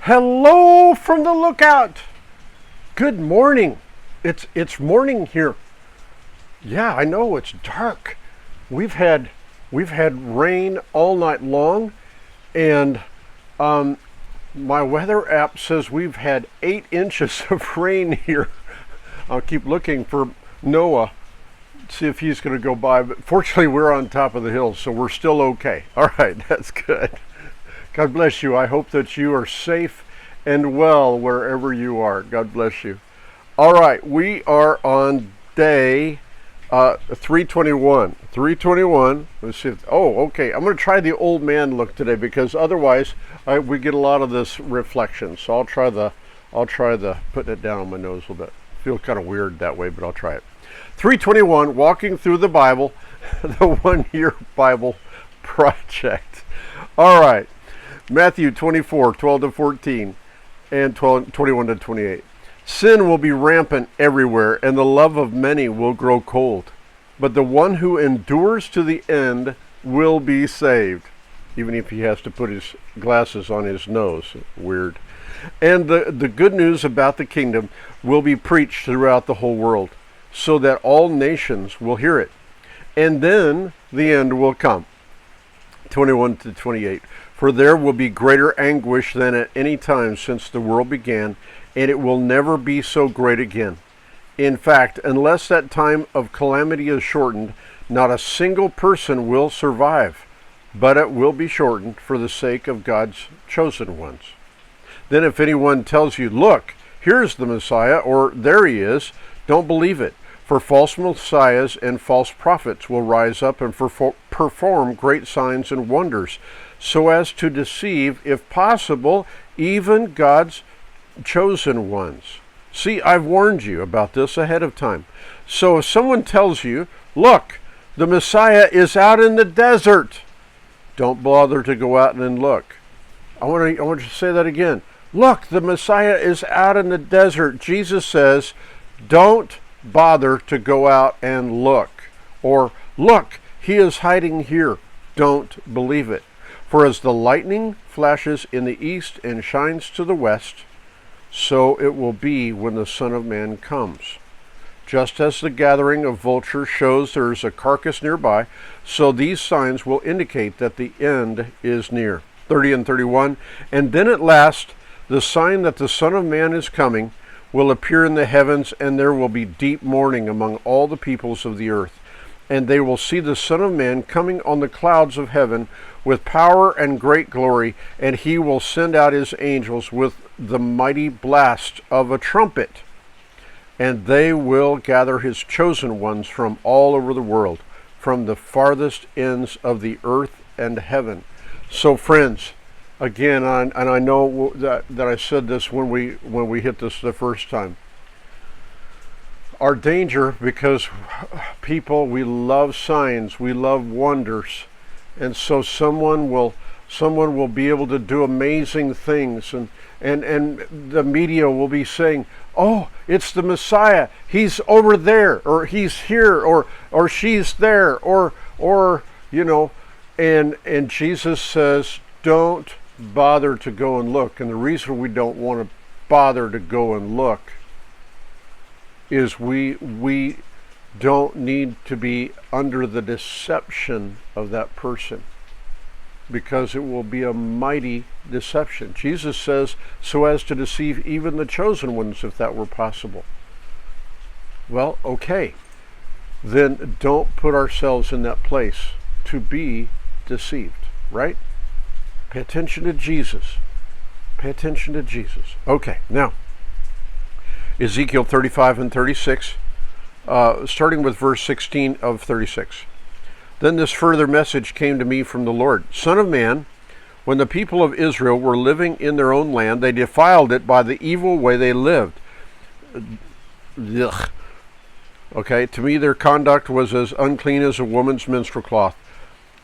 Hello from the lookout. Good morning. It's morning here. Yeah, I know it's dark. We've had rain all night long, and my weather app says we've had 8 inches of rain here. I'll keep looking for Noah, see if he's going to go by. But fortunately, we're on top of the hill, so we're still okay. All right, that's good. God bless you. I hope that you are safe and well wherever you are. God bless you. All right, we are on day 321. 321. Let's see. Okay. I'm going to try the old man look today because otherwise we get a lot of this reflection. So I'll try the putting it down on my nose a little bit. Feel kind of weird that way, but I'll try it. 321. Walking through the Bible, the 1-year Bible project. All right. Matthew 24, 12 to 14, and 21 to 28. Sin will be rampant everywhere, and the love of many will grow cold. But the one who endures to the end will be saved. Even if he has to put his glasses on his nose. Weird. And the good news about the kingdom will be preached throughout the whole world, so that all nations will hear it. And then the end will come. 21 to 28. For there will be greater anguish than at any time since the world began, and it will never be so great again. In fact, unless that time of calamity is shortened, not a single person will survive, but it will be shortened for the sake of God's chosen ones. Then if anyone tells you, look, here's the Messiah, or there he is, don't believe it. For false messiahs and false prophets will rise up and perform great signs and wonders, so as to deceive, if possible, even God's chosen ones. See, I've warned you about this ahead of time. So if someone tells you, look, the Messiah is out in the desert, don't bother to go out and look. I want you to say that again. Look, the Messiah is out in the desert. Jesus says, don't bother to go out and look. Or, look, he is hiding here. Don't believe it. For as the lightning flashes in the east and shines to the west, so it will be when the Son of Man comes. Just as the gathering of vultures shows there is a carcass nearby, so these signs will indicate that the end is near. 30 and 31. And then at last, the sign that the Son of Man is coming will appear in the heavens, and there will be deep mourning among all the peoples of the earth. And they will see the Son of Man coming on the clouds of heaven with power and great glory, and he will send out his angels with the mighty blast of a trumpet. And they will gather his chosen ones from all over the world, from the farthest ends of the earth and heaven. So friends, again, and I know that I said this when we hit this the first time. Our danger, because people, we love signs, we love wonders, and so someone will be able to do amazing things, and the media will be saying, oh, it's the Messiah, he's over there, or he's here, or she's there, or and Jesus says, don't bother to go and look. And the reason we don't want to bother to go and look is we don't need to be under the deception of that person, because it will be a mighty deception. Jesus says, so as to deceive even the chosen ones, if that were possible. Well, okay, then don't put ourselves in that place to be deceived, right? Pay attention to Jesus. Pay attention to Jesus. Okay, now, Ezekiel 35 and 36, starting with verse 16 of 36. Then this further message came to me from the Lord. Son of man, when the people of Israel were living in their own land, they defiled it by the evil way they lived. Ugh. Okay, to me their conduct was as unclean as a woman's menstrual cloth.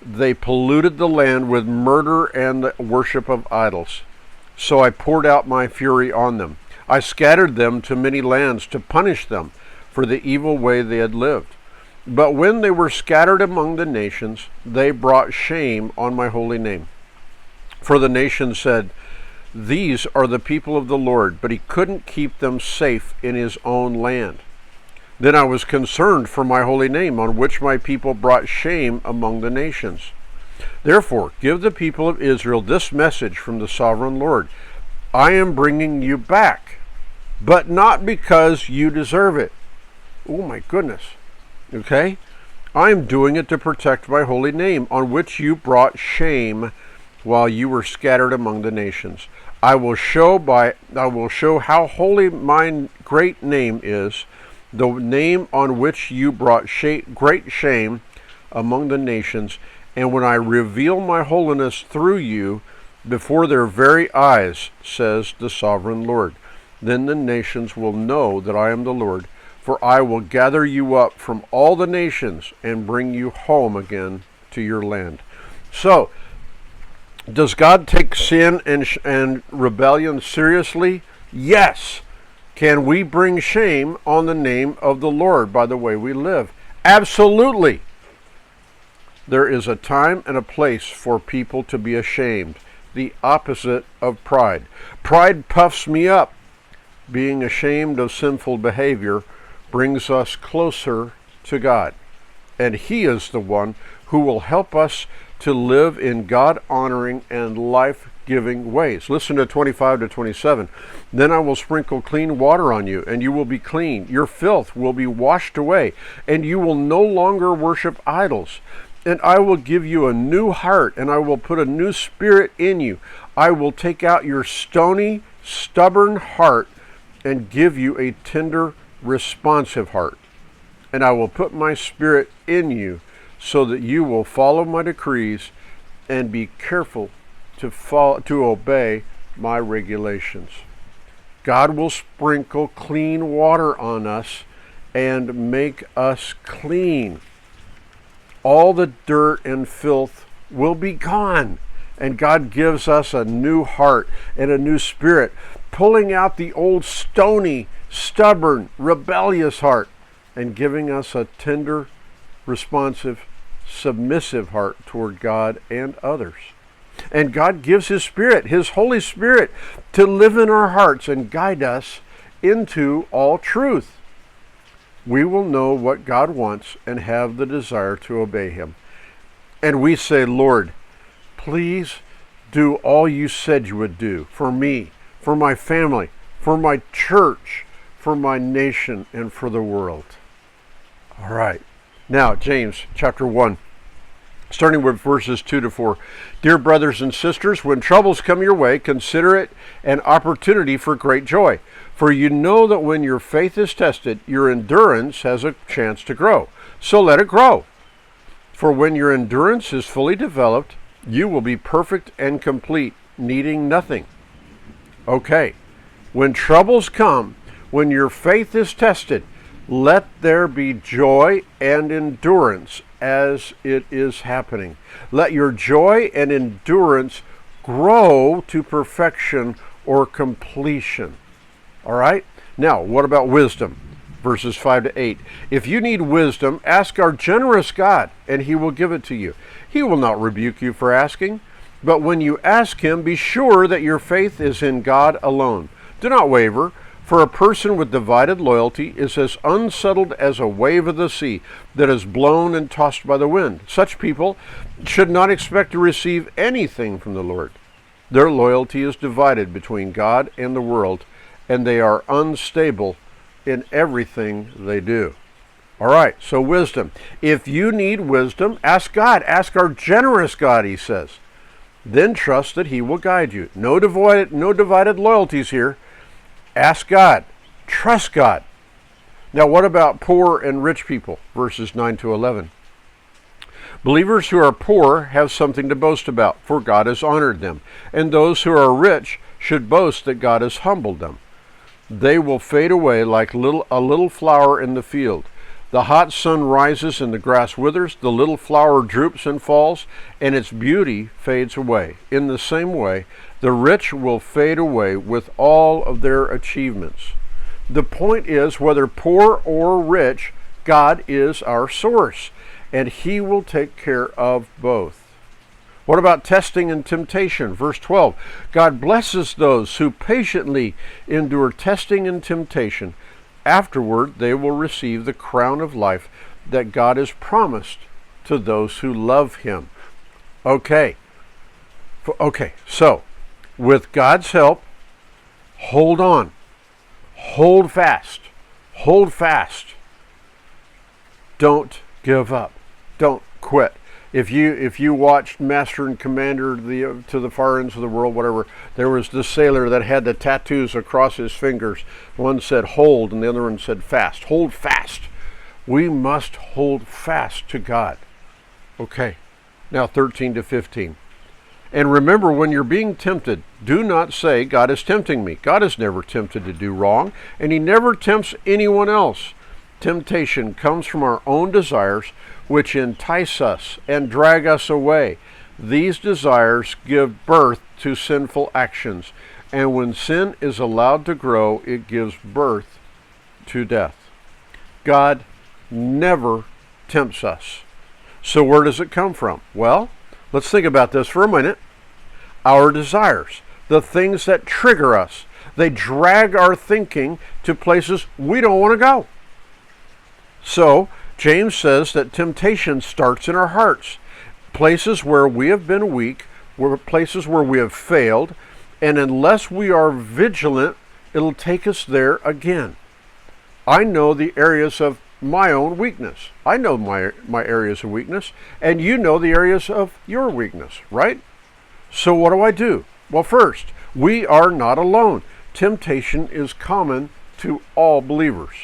They polluted the land with murder and the worship of idols. So I poured out my fury on them. I scattered them to many lands to punish them for the evil way they had lived. But when they were scattered among the nations, they brought shame on my holy name. For the nations said, These are the people of the Lord, but he couldn't keep them safe in his own land. Then I was concerned for my holy name, on which my people brought shame among the nations. Therefore, give the people of Israel this message from the sovereign Lord. I am bringing you back, but not because you deserve it. Oh my goodness. Okay? I am doing it to protect my holy name, on which you brought shame while you were scattered among the nations. I will show how holy my great name is, the name on which you brought great shame among the nations, and when I reveal my holiness through you before their very eyes, says the sovereign Lord. Then the nations will know that I am the Lord, for I will gather you up from all the nations and bring you home again to your land. So, does God take sin and rebellion seriously? Yes. Can we bring shame on the name of the Lord by the way we live? Absolutely. There is a time and a place for people to be ashamed, the opposite of pride. Pride puffs me up. Being ashamed of sinful behavior brings us closer to God, and he is the one who will help us to live in God-honoring and life-giving ways. Listen to 25 to 27. Then I will sprinkle clean water on you, and you will be clean. Your filth will be washed away, and you will no longer worship idols. And I will give you a new heart, and I will put a new spirit in you. I will take out your stony, stubborn heart and give you a tender, responsive heart. And I will put my spirit in you, so that you will follow my decrees and be careful to obey my regulations. God will sprinkle clean water on us and make us clean. All the dirt and filth will be gone, and God gives us a new heart and a new spirit, pulling out the old stony, stubborn, rebellious heart and giving us a tender, responsive, submissive heart toward God and others. And God gives his Spirit, his Holy Spirit, to live in our hearts and guide us into all truth. We will know what God wants and have the desire to obey him. And we say, Lord, please do all you said you would do for me, for my family, for my church, for my nation, and for the world. All right. Now, James chapter 1, starting with verses 2 to 4. Dear brothers and sisters, when troubles come your way, consider it an opportunity for great joy. For you know that when your faith is tested, your endurance has a chance to grow. So let it grow. For when your endurance is fully developed, you will be perfect and complete, needing nothing. Okay, when troubles come, when your faith is tested, let there be joy and endurance as it is happening. Let your joy and endurance grow to perfection or completion. All right? Now, what about wisdom? Verses 5 to 8. If you need wisdom, ask our generous God, and he will give it to you. He will not rebuke you for asking, but when you ask him, be sure that your faith is in God alone. Do not waver. For a person with divided loyalty is as unsettled as a wave of the sea that is blown and tossed by the wind. Such people should not expect to receive anything from the Lord. Their loyalty is divided between God and the world, and they are unstable in everything they do. All right, so wisdom. If you need wisdom, ask God. Ask our generous God, he says. Then trust that he will guide you. No divided loyalties here. Ask God. Trust God. Now, what about poor and rich people? Verses 9 to 11. Believers who are poor have something to boast about, for God has honored them. And those who are rich should boast that God has humbled them. They will fade away like a little flower in the field. The hot sun rises and the grass withers, the little flower droops and falls, and its beauty fades away. In the same way, the rich will fade away with all of their achievements. The point is, whether poor or rich, God is our source, and he will take care of both. What about testing and temptation? Verse 12, God blesses those who patiently endure testing and temptation. Afterward, they will receive the crown of life that God has promised to those who love him. Okay, so with God's help, hold on, hold fast, hold fast. Don't give up. Don't quit. If you watched Master and Commander to the Far Ends of the World, whatever, there was this sailor that had the tattoos across his fingers. One said hold and the other one said fast. Hold fast. We must hold fast to God. Okay, now 13 to 15. And remember, when you're being tempted, do not say, God is tempting me. God is never tempted to do wrong, and he never tempts anyone else. Temptation comes from our own desires, which entice us and drag us away. These desires give birth to sinful actions, and when sin is allowed to grow, it gives birth to death. God never tempts us. So where does it come from? Well, let's think about this for a minute. Our desires, the things that trigger us, they drag our thinking to places we don't want to go. So, James says that temptation starts in our hearts, places where we have been weak, places where we have failed, and unless we are vigilant, it'll take us there again. I know the areas of my own weakness. I know my areas of weakness, and you know the areas of your weakness, right? So what do? Well, first, we are not alone. Temptation is common to all believers.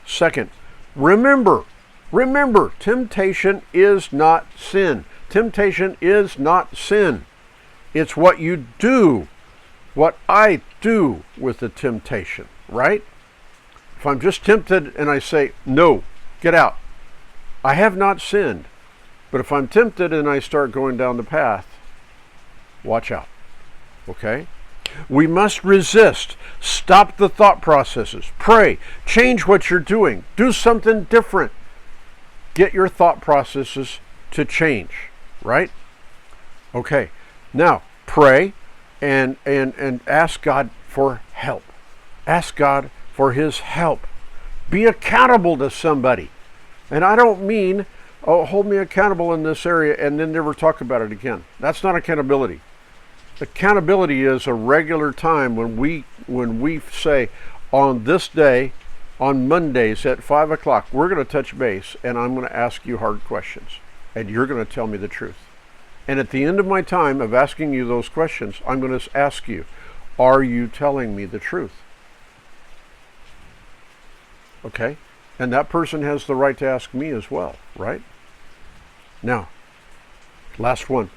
Second, remember, temptation is not sin. Temptation is not sin. It's what you do, what I do with the temptation, right? If I'm just tempted and I say, no, get out, I have not sinned. But if I'm tempted and I start going down the path, watch out, okay? We must resist. Stop the thought processes. Pray. Change what you're doing. Do something different. Get your thought processes to change, right? Okay. Now, pray and ask God for help. Ask God for his help. Be accountable to somebody. And I don't mean, oh, hold me accountable in this area and then never talk about it again. That's not accountability. Accountability is a regular time when we say, on this day, on Mondays at 5 o'clock, we're going to touch base and I'm going to ask you hard questions and you're going to tell me the truth. And at the end of my time of asking you those questions, I'm going to ask you, are you telling me the truth? Okay? And that person has the right to ask me as well, right? Now, last one.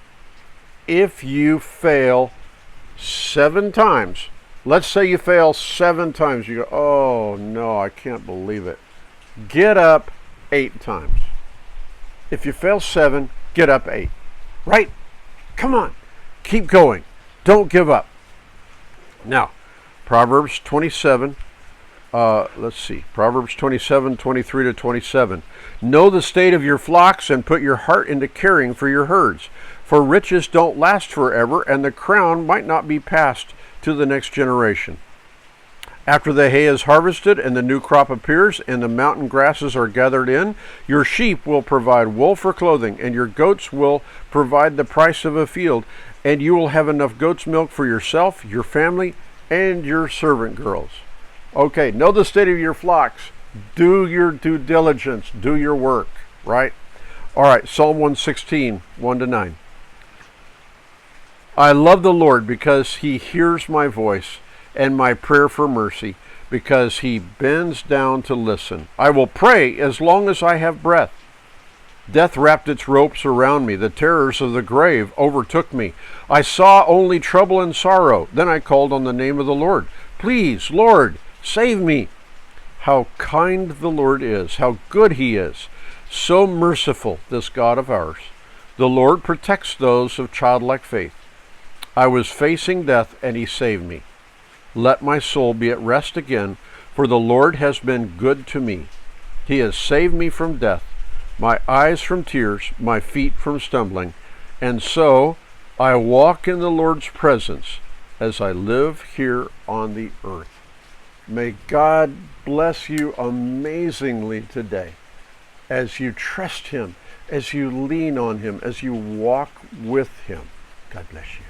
If you fail 7 times, let's say you fail 7 times, you go, oh no, I can't believe it. Get up 8 times. If you fail 7, get up 8. Right? Come on. Keep going. Don't give up. Now, Proverbs 27, Proverbs 27, 23 to 27. Know the state of your flocks and put your heart into caring for your herds. For riches don't last forever, and the crown might not be passed to the next generation. After the hay is harvested and the new crop appears and the mountain grasses are gathered in, your sheep will provide wool for clothing, and your goats will provide the price of a field, and you will have enough goat's milk for yourself, your family, and your servant girls. Okay, know the state of your flocks. Do your due diligence. Do your work, right? All right, Psalm 116, 1 to 9. I love the Lord because he hears my voice and my prayer for mercy, because he bends down to listen. I will pray as long as I have breath. Death wrapped its ropes around me. The terrors of the grave overtook me. I saw only trouble and sorrow. Then I called on the name of the Lord. Please, Lord, save me. How kind the Lord is. How good he is. So merciful, this God of ours. The Lord protects those of childlike faith. I was facing death, and he saved me. Let my soul be at rest again, for the Lord has been good to me. He has saved me from death, my eyes from tears, my feet from stumbling. And so I walk in the Lord's presence as I live here on the earth. May God bless you amazingly today as you trust Him, as you lean on Him, as you walk with Him. God bless you.